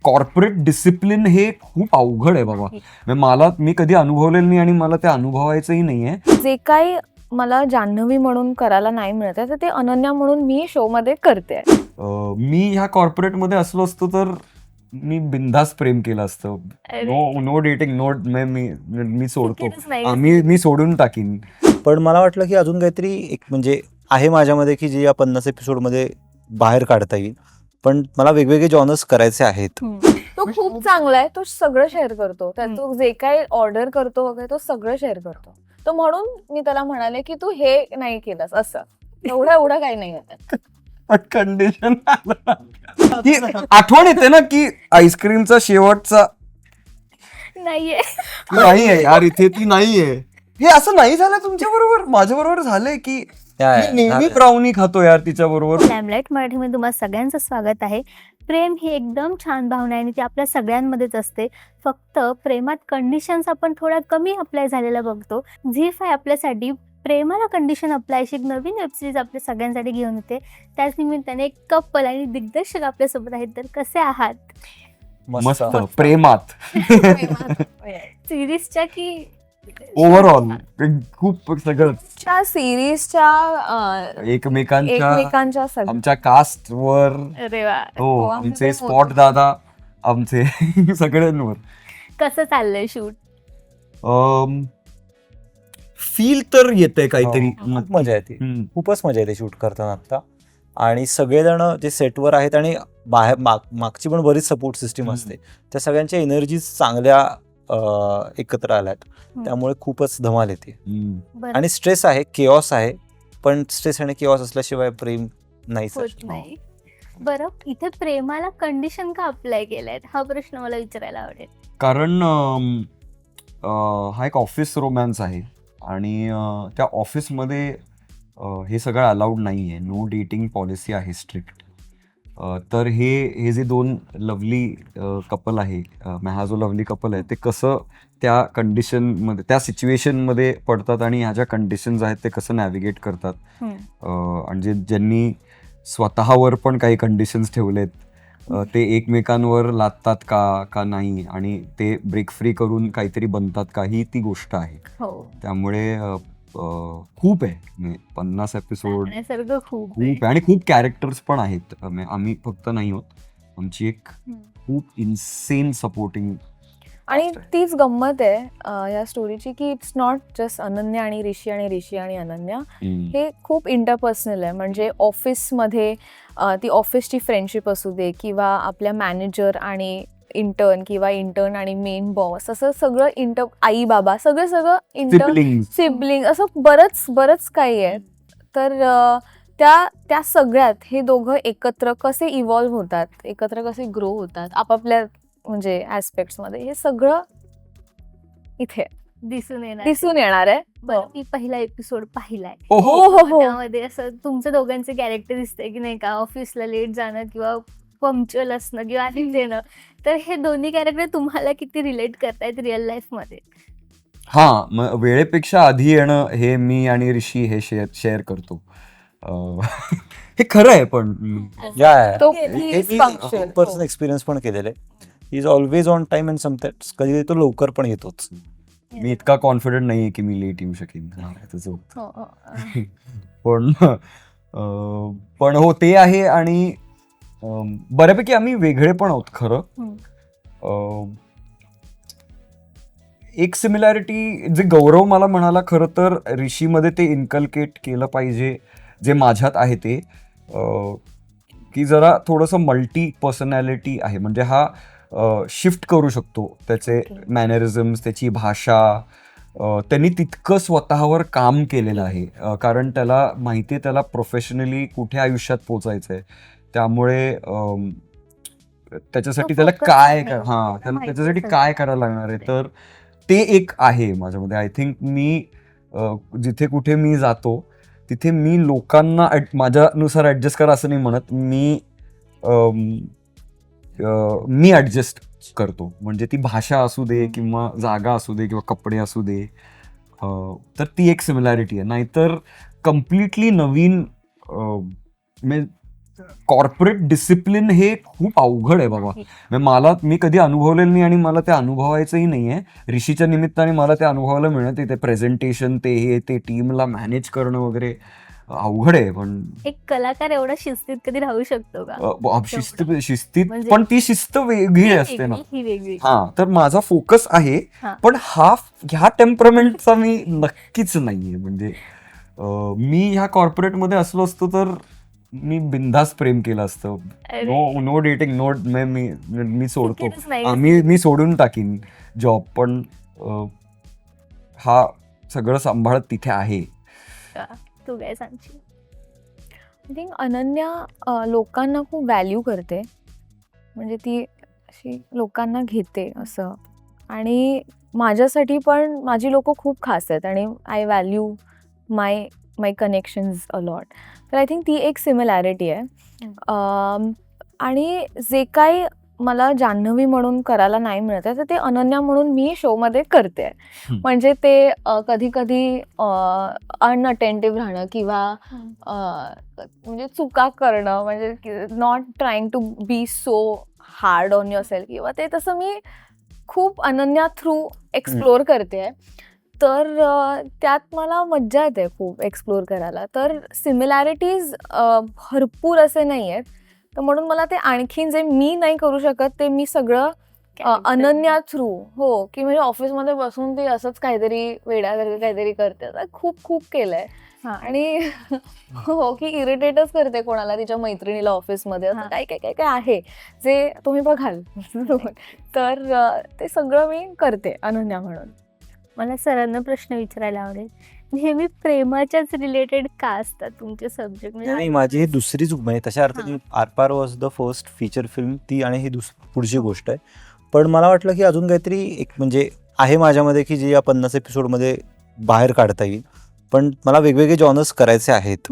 Corporate discipline हे खूप अवघड आहे बाबा. मी कधी अनुभवलेलं नाही आणि मला ते अनुभवायचंही नाहीये. जे काही मला जान्हवी म्हणून करायला नाही मिळत आहे तर ते अनन्या म्हणून मी शो मध्ये करते. मी ह्या कॉर्पोरेट मध्ये असलो असतो तर मी बिनधास्त प्रेम केलं असतं. नो डेटिंग, मी सोडतो. Ticketच नाही. मी सोडून टाकीन. पण मला वाटलं की अजून काहीतरी एक म्हणजे आहे माझ्यामध्ये की जे या 50 एपिसोडमध्ये बाहेर काढता येईल. पण मला वेगवेगळे जॉनर्स करायचे आहेत. तो खूप चांगला आहे. तो सगळं शेअर करतो. तो जे काही ऑर्डर करतो वगैरे तो सगळं शेअर करतो. तो म्हणून मी त्याला म्हणाले की तू हे नाही केलंस असं. एवढं काही नाही आहे. कंडिशन आठवण येते ना की आईस्क्रीमचा शेवटचा नाहीये. नाहीये यार, इथे ती नाहीये. हे असं नाही झालं तुमच्या बरोबर? माझ्या बरोबर झालंय की मी नेहमी ब्राउनी खातो यार तिच्या बरोबर. लॅमलाईट मराठीमध्ये तुम्हाला सगळ्यांचं स्वागत आहे. प्रेम ही एकदम छान भावना आहे आणि ती आपल्या सगळ्यांमध्येच असते. फक्त प्रेमात कंडिशन्स आपण थोड्या कमी अप्लाय झालेल्या बघतो. झी5 आपल्यासाठी प्रेमाला कंडिशन अप्लाय अशी एक नवीन वेबसिरीज आपल्या सगळ्यांसाठी घेऊन येते. त्याच निमित्ताने एक कपल आणि दिग्दर्शक आपल्यासोबत आहेत. तर कसे आहात? मस्त प्रेमात सिरीजच्या की ओव्हरऑल खूप सगळं सिरीजच्या एकमेकांच्या सगळं. आमच्या कास्ट वर अरे वा, हो, आमचे स्पॉट दादा, आमचे सगळ्यांवर कसं चाललंय शूट? फील तर येते काहीतरी. खूप मजा येते. खूपच मजा येते शूट करताना आता. आणि सगळेजण जे सेटवर आहेत आणि बाहेर मागची पण बरीच सपोर्ट सिस्टीम असते. त्या सगळ्यांच्या एनर्जीज चांगल्या एकत्र आल्यात. त्यामुळे खूपच धमाल येते. आणि स्ट्रेस आहे, केऑस आहे, पण स्ट्रेस आणि केऑस असल्याशिवाय प्रेम नाही सर. होत नाही. बरं, इथे प्रेमाला कंडिशन का अप्लाय केल्यात हा प्रश्न मला विचारायला आवडेल. कारण हा एक ऑफिस रोमॅन्स आहे आणि त्या ऑफिसमध्ये हे सगळं अलाउड नाही आहे. नो डेटिंग पॉलिसी आहे स्ट्रिक्ट. तर हे जे दोन लवली कपल आहे, हा जो लवली कपल आहे ते कसं त्या कंडिशनमध्ये, त्या सिच्युएशनमध्ये पडतात आणि ह्या ज्या कंडिशन्स आहेत ते कसं नॅव्हिगेट करतात. आणि ज्यांनी स्वतःवर पण काही कंडिशन्स ठेवलेत ते एकमेकांवर लादतात का नाही आणि ते ब्रेक फ्री करून काहीतरी बनतात का, ही ती गोष्ट आहे. त्यामुळे खूप आहे. 50 एपिसोड खूप आहे आणि खूप कॅरेक्टर्स पण आहेत. आम्ही फक्त नाही होत. आमची एक खूप इन्सेन सपोर्टिंग. आणि तीच गंमत आहे या स्टोरीची की इट्स नॉट जस्ट अनन्या आणि ऋषी आणि ऋषी आणि अनन्या. हे खूप इंटरपर्सनल आहे. म्हणजे ऑफिसमध्ये ती ऑफिसची फ्रेंडशिप असू दे किंवा आपल्या मॅनेजर आणि इंटर्न किंवा इंटर्न आणि मेन बॉस, असं सगळं आई बाबा सगळं सिबलिंग असं बरंच काही आहे. तर त्या सगळ्यात हे दोघं एकत्र कसे इव्हॉल्व्ह होतात, एकत्र कसे ग्रो होतात आपापल्या म्हणजे ऍस्पेक्ट्स मध्ये, हे सगळं इथे दिसून येणार आहे. मी पहिला एपिसोड पाहिलाय. हो. त्यामध्ये असं तुमच्या दोघांचे कॅरेक्टर दिसतंय की नाही का, ऑफिसला लेट जाणं किंवा पंक्च्युअल असणं किंवा आधी देणं. तर हे दोन्ही कॅरेक्टर तुम्हाला किती रिलेट करतायत रिअल लाईफ मध्ये? मग वेळेपेक्षा आधी येणं हे मी आणि ऋषी हे शेअर करतो. हे खरं आहे. पण पर्सनल एक्सपिरियन्स पण केलेलं आहे. He is always on time and sometimes कधी तो लवकर पण येतोच. मी इतका कॉन्फिडंट नाहीये की मी लेट येऊ शकेन. पण हो, ते आहे. आणि बऱ्यापैकी आम्ही वेगळे पण आहोत खरं. एक सिमिलॅरिटी जे गौरव मला म्हणाला, खरं तर ऋषीमध्ये ते इन्कल्केट केलं पाहिजे जे माझ्यात आहे ते, की जरा थोडंसं मल्टी पर्सनॅलिटी आहे. म्हणजे हा शिफ्ट करू शकतो त्याचे मॅनरिझम्स, त्याची भाषा. त्यांनी तितकं स्वतःवर काम केलेलं आहे कारण त्याला माहिती आहे त्याला प्रोफेशनली कुठे आयुष्यात पोचायचंय. त्यामुळे त्याच्यासाठी त्याला त्याच्यासाठी काय करायला लागणार आहे, तर ते एक आहे माझ्यामध्ये. आय थिंक मी जिथे कुठे मी जातो तिथे मी लोकांना माझ्यानुसार ऍडजस्ट करा असं नाही म्हणत. मी ऍडजस्ट करतो. म्हणजे ती भाषा असू दे किंवा जागा असू दे किंवा कपडे असू दे. तर ती एक सिमिलॅरिटी आहे. नाहीतर कम्प्लिटली नवीन कॉर्पोरेट डिसिप्लिन हे खूप अवघड आहे बाबा. म्हणजे मी कधी अनुभवलेलं नाही आणि मला ते अनुभवायचंही नाहीये. ऋषीच्या निमित्ताने मला ते अनुभवायला मिळत. ते प्रेझेंटेशन, ते टीमला मॅनेज करणं वगैरे अवघड आहे. पण एक कलाकार एवढा शिस्तीत कधी राहू शकतो का? शिस्तीत म्हणजे- पण ती शिस्त वेगळी असते ना. ही वेगळी. हा, तर माझा फोकस आहे, हा. पण ह्या टेम्परमेंटचा मी नक्कीच नाहीये. म्हणजे मी ह्या कॉर्पोरेटमध्ये असलो असतो तर मी बिनधास्त प्रेम केलं असतं. अरे. नो डेटिंग, मी सोडतो. तिकीटच नाही. मी सोडून टाकीन जॉब. पण हा सगळं सांभाळत तिथे आहे. तू काय सांगशील? आय थिंक अनन्या लोकांना खूप व्हॅल्यू करते. म्हणजे ती अशी लोकांना घेते असं. आणि माझ्यासाठी पण माझी लोक खूप खास आहेत आणि I value my connections a lot. तर आय थिंक ती एक सिमिलॅरिटी आहे. आणि जे काही मला जान्हवी म्हणून करायला नाही मिळत आहे तर ते अनन्या म्हणून मी शोमध्ये करते. म्हणजे ते कधी कधी अनअटेंटिव्ह राहणं किंवा म्हणजे चुका करणं, म्हणजे not trying to be so hard on yourself किंवा ते तसं मी खूप अनन्या थ्रू एक्सप्लोअर करते. तर त्यात मला मज्जा येते खूप एक्सप्लोअर करायला. तर सिमिलॅरिटीज भरपूर असे नाही आहेत. तर म्हणून मला ते आणखीन जे मी नाही करू शकत ते मी सगळं अनन्या थ्रू, हो, की म्हणजे ऑफिसमध्ये बसून ती असंच काहीतरी वेड्यासारखं काहीतरी करते. खूप खूप केलंय. आणि हो, की इरिटेटच करते कोणाला तिच्या मैत्रिणीला ऑफिसमध्ये. असं काय काय काय काय आहे जे तुम्ही बघाल. तर ते सगळं मी करते अनन्या म्हणून. मला सरांना प्रश्न विचारायला आवडेल. नेहमी प्रेमाच्याच रिलेटेड का असतात तुमचे सब्जेक्ट? नाही, माझी ही दुसरी चूक. म्हणजे तशा अर्थाने आरपार was the first feature film, ती आणि ही पुढची गोष्ट आहे. पण मला वाटलं की अजून काहीतरी एक म्हणजे आहे माझ्यामध्ये की जे या 50 एपिसोडमध्ये बाहेर काढता येईल. पण मला वेगवेगळे जॉनर्स करायचे आहेत.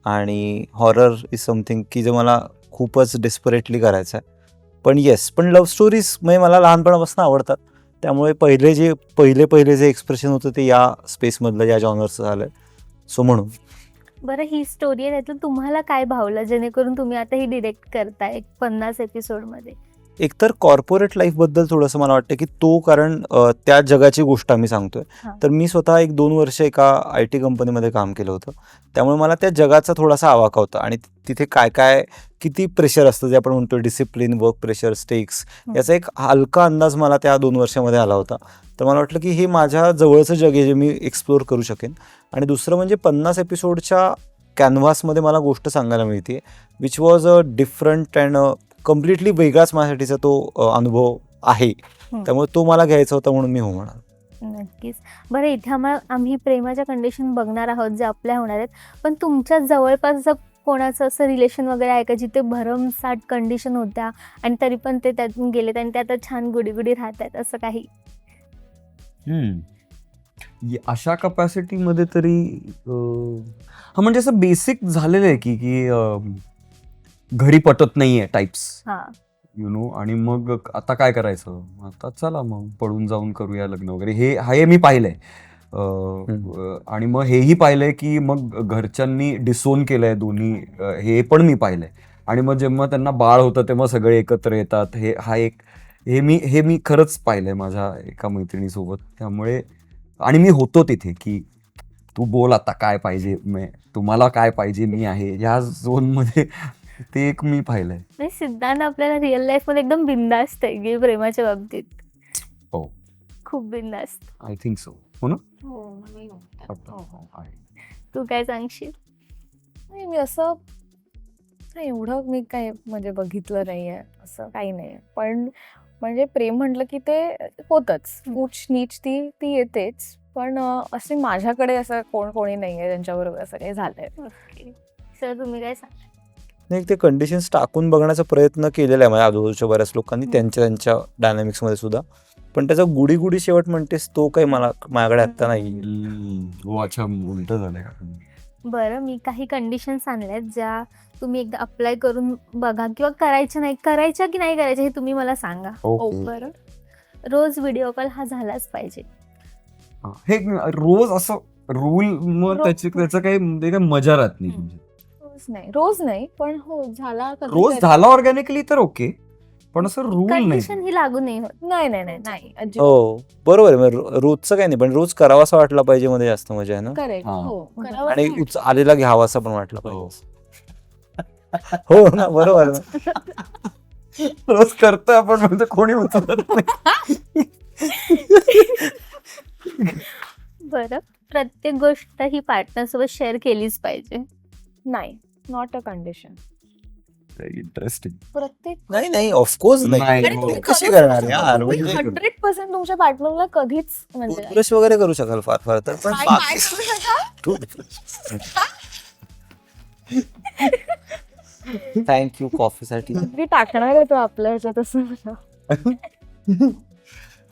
आणि हॉरर इज समथिंग की जे मला खूपच डेस्परेटली करायचं आहे. पण पण लव्ह स्टोरीज म्हणजे मला लहानपणापासून आवडतात. त्यामुळे पहिले जे एक्सप्रेशन होतं ते या स्पेसमधलं, या जॉनर्सचं झालं. सो म्हणून. बरं, ही स्टोरी आहे, त्यातलं तुम्हाला काय भावलं जेणेकरून तुम्ही आता ही डिरेक्ट करताय 50 एपिसोडमध्ये? एकतर कॉर्पोरेट लाईफबद्दल थोडंसं मला वाटतं की तो, कारण त्या जगाची गोष्ट आम्ही सांगतोय. तर मी स्वतः 1-2 वर्ष एका IT कंपनीमध्ये काम केलं होतं. त्यामुळे मला त्या जगाचा थोडासा आवाका होता. आणि तिथे काय किती प्रेशर असतं, जे आपण म्हणतो डिसिप्लिन, वर्क प्रेशर, स्टेक्स, याचा एक हलका अंदाज मला त्या 2 वर्षामध्ये आला होता. तर मला वाटलं की हे माझ्या जवळचं जग आहे जे मी एक्सप्लोअर करू शकेन. आणि दुसरं म्हणजे 50 एपिसोडच्या कॅनव्हासमध्ये मला गोष्ट सांगायला मिळते which was a different and completely वेगळाच माझ्यासाठीचा तो अनुभव आहे. त्यामुळे तो मला घ्यायचा होता म्हणून मी हो म्हणाल. नक्कीच. बरं, इथे आम्ही प्रेमाच्या कंडिशन बघणार आहोत जे आपल्या होणार आहेत. पण तुमच्या जवळपास कोणाचं असं रिलेशन वगैरे आहे का जिथे भरमसाठ कंडिशन होत्या आणि तरी पण ते त्यातून गेलेत आणि ते आता छान गुडी राहत आहेत, असं काही? अशा कपॅसिटीमध्ये तरी हा, म्हणजे असं बेसिक झालेलं आहे की घरी पटत नाहीये टाइप्स, यु नो. आणि मग आता काय करायचं, आता चला मग पळून जाऊन करूया लग्न वगैरे. हे मी पाहिलंय. आणि मग हेही पाहिलंय की मग घरच्यांनी डिसोन केलंय दोन्ही, हे पण मी पाहिलंय. आणि मग जेव्हा त्यांना बाळ होतं तेव्हा सगळे एकत्र येतात. हे मी खरंच पाहिलंय माझ्या एका मैत्रिणीसोबत. त्यामुळे आणि मी होतो तिथे की तू बोल आता काय पाहिजे, तुम्हाला काय पाहिजे, मी आहे ह्या झोनमध्ये. ते एक मी पाहिलंय. सिद्धांत आपल्याला रिअल लाईफ मध्ये एकदम बिंदास्त आहे की प्रेमाच्या बाबतीत? हो, खूप बिंदास्त. I think so. हो ना. तू काय सांगशील? नाही, मी असं एवढं मी काय म्हणजे बघितलं नाहीये, असं काही नाही. पण म्हणजे प्रेम म्हटलं की ते होतच, उच नीच ती येतेच. पण असे माझ्याकडे असं कोणी नाहीये ज्यांच्याबरोबर असं काही झालंय. सर, तुम्ही काय सांग? नाही, ते कंडिशन्स टाकून बघण्याचा प्रयत्न केलेला आहे माझ्या आजूबाजूच्या बऱ्याच लोकांनी, त्यांच्या डायनामिक्समध्ये सुद्धा. पण त्याचा गुडी शेवट म्हणतेस तो काही माझ्याकडे आत्ता नाही. अच्छा, उलट झालंय का? बरं, मी काही कंडिशन्स आणल्यात ज्या तुम्ही एकदा अप्लाय करून बघा किंवा करायच्या की नाही करायच्या हे तुम्ही मला सांगा. बरं, रोज व्हिडिओ कॉल हा झालाच पाहिजे. हे रोज असं रूल, मग त्याचं काही मजा राहत नाही. रोज नाही पण हो झाला रोज कधीतरी. झाला ऑर्गॅनिकली तर ओके, पण असं रूल नाही. कंडिशन ही लागू नाही होत. नाही नाही नाही नाही अजिबात. हो बरोबर आहे. रोजचं काही नाही, पण रोज करावासा वाटला पाहिजे मध्ये जास्त मजा आहे ना. करेक्ट हा. हो करावंच आणि वाटतं. आलेला घ्यावासा पण वाटला हो. पाहिजे. हो ना, बरोबर ना. रोज करतोय आपण म्हणजे कोणी उचलत नाही. बरं, प्रत्येक गोष्ट ही पार्टनर सोबत शेअर केलीच पाहिजे. नाही नॉट अ कंडिशन. इंटरेस्टिंग. प्रत्येक नाही नाही, ऑफकोर्स नाही. नाही, आणि हो. तुम्ही कशी करू करणार शकता. यार, तुम्ही म्हणजे 100% तुमच्या पार्टनरला कधीच म्हणजे टूथब्रश वगैरे करू शकाल फार फार तर, पण काय काय करू शकता? थँक्यू कॉफीसाठी. मी टाकणार आहे तो आपल्या ह्याच्यात असं.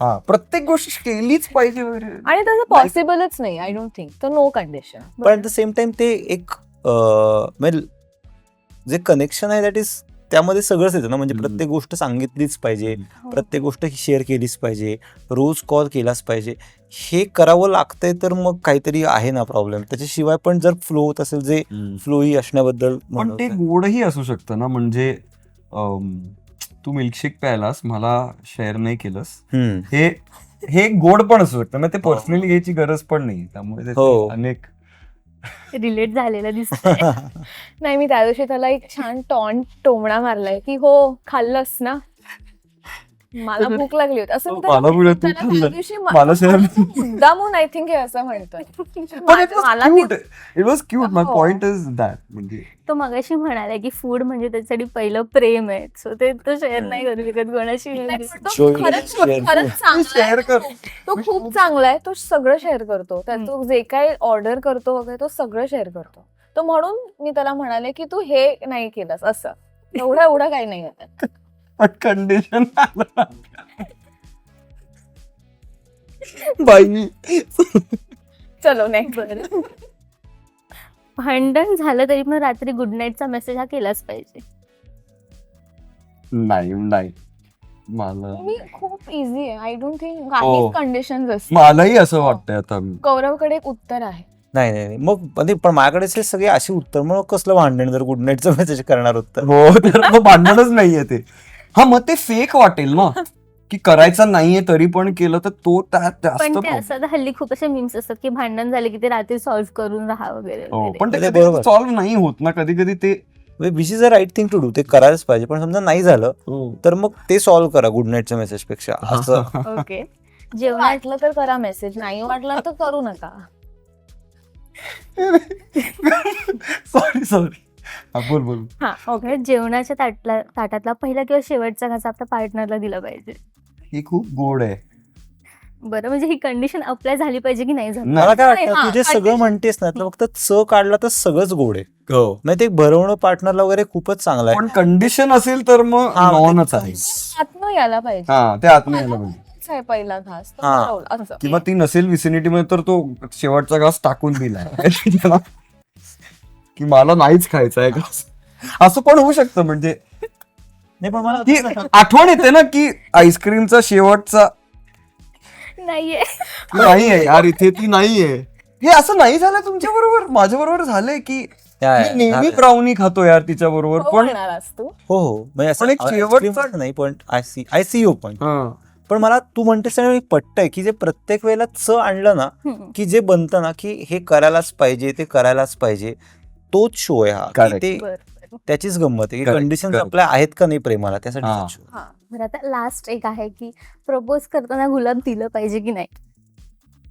हा, प्रत्येक गोष्ट केलीच पाहिजे वगैरे. आणि तसं पॉसिबलच नाही आय डोंट थिंक तर नो कंडिशन. पण ॲट द सेम टाइम ते एक म्हणजे जे कनेक्शन आहे दॅट इज त्यामध्ये सगळंच येतं ना. म्हणजे हम्म. प्रत्येक गोष्ट सांगितलीच पाहिजे, हो. प्रत्येक गोष्ट शेअर केलीच पाहिजे, रोज कॉल केलाच पाहिजे. हे करावं लागतंय तर मग काहीतरी आहे ना प्रॉब्लेम. त्याच्याशिवाय पण जर फ्लो होत असेल, जे फ्लोही असण्याबद्दल पण म्हणत ते आहे. गोडही असू शकतं ना. म्हणजे तू मिल्कशेक प्यायलास, मला शेअर नाही केलंस, हम्म. हे गोड पण असू शकतं. मग ते पर्सनली घ्यायची गरज पण नाही. त्यामुळे त्याचे हो. अनेक रिलेट झालेलं दिसतंय. नाही मी त्या दिवशी त्याला एक छान टोमणा मारलाय की हो खाल्लंस ना मला भूक लागली होती असं मी त्याला मला पण तू त्याला त्या खाल्लं. दिवशी मला share मुद्दामून आय थिंक हे असं म्हणतोय. पण इट वॉज क्यूट. माय हो. Point is that. म्हणजे तो मगाशी म्हणाला की फूड म्हणजे त्याच्यासाठी पहिलं प्रेम आहे. सो ते तो शेअर नाही करू शकत कोणाशी. तो Showing खरंच share. खरंच चांगला आहे. शेअर कर. तो खूप चांगला आहे. तो सगळं शेअर करतो. तो जे काही ऑर्डर करतो वगैरे तो सगळं शेअर करतो. तो म्हणून मी त्याला म्हणाले की तू हे नाही केलंस असं एवढं काही नाही आहे. कंडिशन बाई. चलो नेक्स्ट. भांडण झालं तरी पण रात्री गुड नाईटचा मेसेज हा केलाच पाहिजे. नाही मला मी खूप इझी आहे आय डोंट थिंक हो. काही कंडिशन असतात. मलाही असं वाटतंय आता. गौरवकडे एक उत्तर आहे. नाही मग पण माझ्याकडे हे सगळे अशी उत्तर, मग कसलं भांडण जर गुड नाईटचं मेसेज करणार उत्तर. हो, तर मग भांडणच नाहीये ते. हा, मग ते फेक वाटेल ना की करायचं नाहीये तरी पण केलं तर तो जास्त पण ते problem. असं आता हल्ली खूप असे मीम्स असतात की भांडण झाले की ते रात्री सॉल्व्ह करून राहा वगैरे हो, वगैरे. पण ते ते बरोबर. सॉल्व्ह नाही होत ना कधी कधी ते. Which is a right thing to do. ते करायलाच पाहिजे. पण समजा नाही झालं तर मग ते सॉल्व्ह करा गुड नाईटच्या मेसेज पेक्षा. असं ओके. जेवणात वाटलं तर करा मेसेज नाही वाटलं तर करू नका. सॉरी बोल. हा ओके. जेवणाच्या ताटातला पहिला किंवा शेवटचा घास आपल्या पार्टनरला दिला पाहिजे. ही खूप गोड आहे. बरं, म्हणजे ही कंडिशन अप्लाय झाली पाहिजे की नाही झाली? मला काय नाही, वाटतं, हा, तू जे सगळं condition. म्हणतेस ना, तर फक्त च काढला तर सगळंच गोड आहे. हो, म्हणजे ते भरवणं पार्टनरला वगैरे खूपच चांगलं आहे. पण कंडिशन असेल तर मग हा, नॉनच आहे. आत्म यायला पाहिजे. हा, ते आतमध्ये यायला पाहिजे. हाच आहे पहिला घास तो हा. ठरवला असं. किंवा ती नसेल विसिनिटी मध्ये तर तो शेवटचा घास टाकून दिलाय त्याला, की मला नाहीच खायचा आहे घास. असं पण होऊ शकतं. म्हणजे नाही पण मला ती आठवण येते ना की आईस्क्रीमचा शेवटचा नाहीये. नाहीये यार, इथे ती नाहीये. हे असं नाही झालं तुमच्या बरोबर? माझ्या बरोबर झालंय की मी नेहमी ब्राउनी खातो यार तिच्या बरोबर. हो पण म्हणणारस तू. हो म्हणजे पण एक शेवटचा- नाही, पण आय सी यू पण. हा, पण मला तू म्हणतेस ना, एक पट्टय की जे प्रत्येक वेळेला च आणलं ना, हम्म. की जे बनतं ना, की हे करायलाच पाहिजे, ते करायलाच पाहिजे, तोच शो आहे हा. की Correct. ते बरं. त्याचीच गंमत आहे की Correct, कंडिशन correct. आपल्या आहेत का नाही प्रेमाला, हा. त्यासाठी शो. हा. बरं, आता लास्ट एक आहे की प्रपोज करताना गुलाब दिलं पाहिजे की नाही?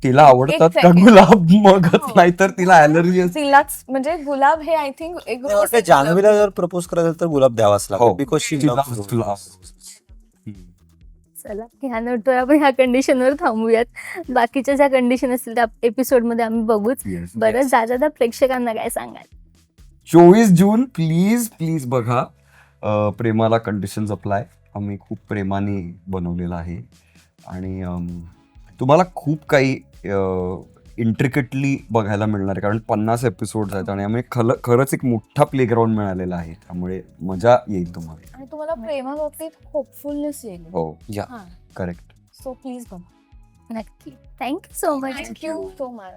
तिला आवडतात एक का second. गुलाब? मगच हो. नाही तर तिला अलर्जी असते. तिलाच म्हणजे गुलाब हे आय थिंक एक मला वाटतं जान्हवीला जर प्रपोज करायचं तर गुलाब द्यावाच लागतो, हो. बिकॉज शी तिला लव्स तुला. चला, ह्या नोटवर आपण ह्या कंडिशनवर थांबूयात. बाकीच्या ज्या कंडिशन असतील त्या एपिसोडमध्ये आम्ही बघूच. Yes, बरं, yes. दादा प्रेक्षकांना काय सांगाल? 24 जून प्लीज बघा. प्रेमाला कंडिशन्स अप्लाय. आम्ही खूप प्रेमाने बनवलेलं आहे आणि तुम्हाला खूप काही इंट्रिकेटली बघायला मिळणार आहे, कारण 50 एपिसोड आहेत आणि आम्ही खरंच एक मोठा प्लेग्राऊंड मिळालेला आहे. त्यामुळे मजा येईल तुम्हाला. आणि तुम्हाला प्रेमाबाबतीत होपफुलनेस येईल. हो, या हा करेक्ट. सो प्लीज बघा. नक्की. Thank you so much. Thank you so much.